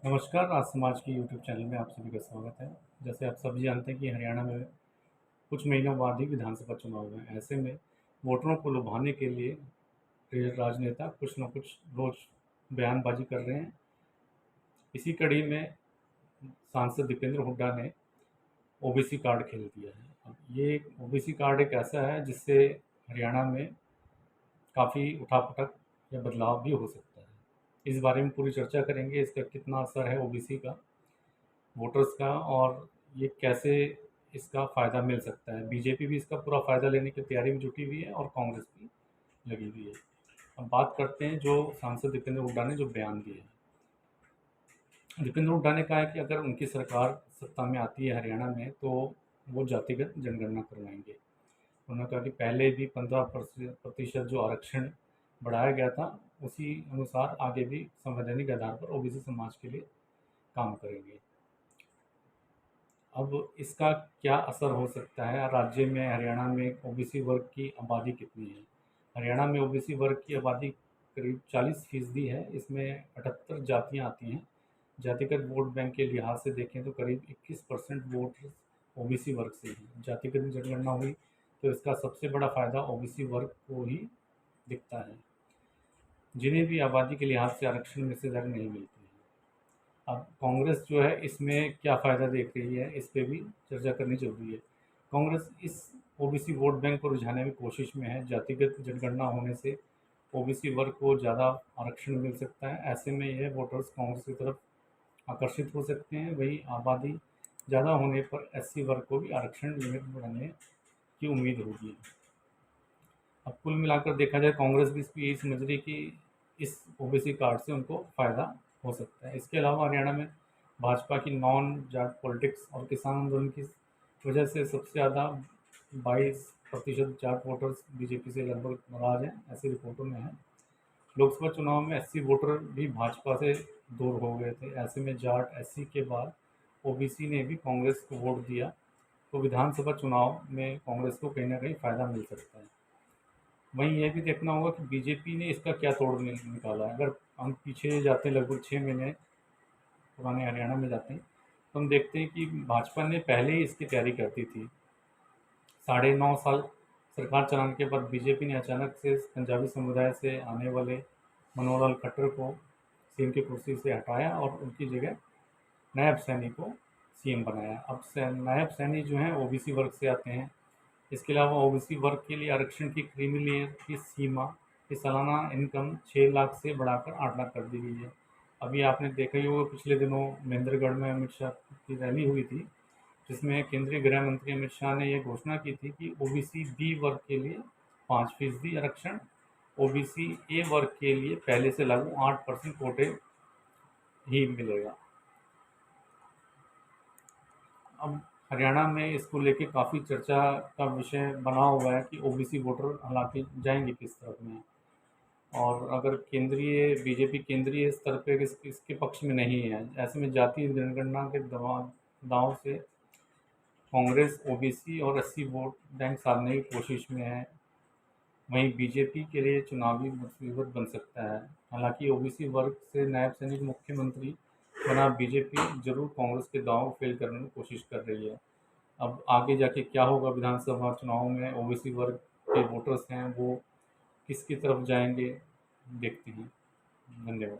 नमस्कार, आज समाज की यूट्यूब चैनल में आप सभी का स्वागत है। जैसे आप सभी जानते हैं कि हरियाणा में कुछ महीनों बाद ही विधानसभा चुनाव है। ऐसे में वोटरों को लुभाने के लिए राजनेता कुछ न कुछ रोज़ बयानबाजी कर रहे हैं। इसी कड़ी में सांसद दीपेंद्र हुड्डा ने ओबीसी कार्ड खेल दिया है। अब ये ओबीसी कार्ड एक ऐसा है जिससे हरियाणा में काफ़ी उठापटक या बदलाव भी हो सकता है। इस बारे में पूरी चर्चा करेंगे, इसका कितना असर है ओबीसी का वोटर्स का, और ये कैसे इसका फ़ायदा मिल सकता है। बीजेपी भी इसका पूरा फ़ायदा लेने की तैयारी में जुटी हुई है और कांग्रेस भी लगी हुई है। अब बात करते हैं जो सांसद दीपेंद्र हुड्डा ने जो बयान दिए हैं। दीपेंद्र हुड्डा ने कहा है कि अगर उनकी सरकार सत्ता में आती है हरियाणा में तो वो जातिगत जनगणना करवाएंगे। उन्होंने कहा कि पहले भी 15% जो आरक्षण बढ़ाया गया था, उसी अनुसार आगे भी संवैधानिक आधार पर ओबीसी समाज के लिए काम करेंगे। अब इसका क्या असर हो सकता है राज्य में? हरियाणा में ओबीसी वर्ग की आबादी कितनी है? हरियाणा में ओबीसी वर्ग की आबादी करीब 40% है। इसमें 78 जातियाँ आती हैं। जातिगत वोट बैंक के लिहाज से देखें तो करीब 21% वोट ओबीसी वर्ग से हैं। जातिगत जनगणना हुई तो इसका सबसे बड़ा फ़ायदा ओबीसी वर्ग को ही दिखता है, जिन्हें भी आबादी के लिहाज से आरक्षण में हिस्सेदारी नहीं मिलती है। अब कांग्रेस जो है इसमें क्या फ़ायदा देख रही है, इस पे भी चर्चा करनी ज़रूरी है। कांग्रेस इस ओबीसी वोट बैंक को रिझाने की कोशिश में है। जातिगत जनगणना होने से ओबीसी वर्ग को ज़्यादा आरक्षण मिल सकता है। ऐसे में यह वोटर्स कांग्रेस की तरफ आकर्षित हो सकते हैं। वहीं आबादी ज़्यादा होने पर एससी वर्ग को भी आरक्षण लिमिट बढ़ाने की उम्मीद होगी। अब कुल मिलाकर देखा जाए कांग्रेस भी इसकी यही समझ रही कि इस ओबीसी कार्ड से उनको फ़ायदा हो सकता है। इसके अलावा हरियाणा में भाजपा की नॉन जाट पॉलिटिक्स और किसान आंदोलन की वजह से सबसे ज़्यादा 22% जाट वोटर्स बीजेपी से लगभग नाराज हैं, ऐसी रिपोर्टों में है। लोकसभा चुनाव में एससी वोटर भी भाजपा से दूर हो गए थे। ऐसे में जाट एससी के बाद ओबीसी ने भी कांग्रेस को वोट दिया, तो विधानसभा चुनाव में कांग्रेस को कहीं ना कहीं फ़ायदा मिल सकता है। वहीं यह भी देखना होगा कि बीजेपी ने इसका क्या तोड़ निकाला है। अगर हम पीछे जाते हैं, लगभग 6 महीने पुराने हरियाणा में जाते हैं, तो हम देखते हैं कि भाजपा ने पहले ही इसकी तैयारी करती थी। 9.5 साल सरकार चलाने के बाद बीजेपी ने अचानक से पंजाबी समुदाय से आने वाले मनोहर लाल खट्टर को सीएम की कुर्सी से हटाया और उनकी जगह नायब सैनी को सीएम बनाया। अब नायब सैनी जो हैं ओबीसी वर्ग से आते हैं। इसके अलावा ओबीसी वर्ग के लिए आरक्षण की क्रीमी लेयर की सीमा की सालाना इनकम 6 लाख से बढ़ाकर 8 लाख कर दी गई है। अभी आपने देखा ही होगा, पिछले दिनों महेंद्रगढ़ में अमित शाह की रैली हुई थी, जिसमें केंद्रीय गृह मंत्री अमित शाह ने यह घोषणा की थी कि ओबीसी बी वर्ग के लिए 5% आरक्षण, ओबीसी ए वर्ग के लिए पहले से लागू 8% कोटे ही मिलेगा। अब हरियाणा में इसको लेके काफ़ी चर्चा का विषय बना हुआ है कि ओबीसी वोटर हालांकि जाएंगे किस तरफ में, और अगर केंद्रीय बीजेपी केंद्रीय स्तर पे इसके पक्ष में नहीं है। ऐसे में जातीय जनगणना के दाव से कांग्रेस ओबीसी और एससी वोट बैंक साधने की कोशिश में है। वहीं बीजेपी के लिए चुनावी मुसीबत बन सकता है। हालांकि ओबीसी वर्ग से नायब सैनिक मुख्यमंत्री बना बीजेपी जरूर कांग्रेस के दाव फेल करने की कोशिश कर रही है। अब आगे जाके क्या होगा विधानसभा चुनाव में, ओबीसी वर्ग के वोटर्स हैं वो किसकी तरफ जाएंगे, देखते हैं। धन्यवाद।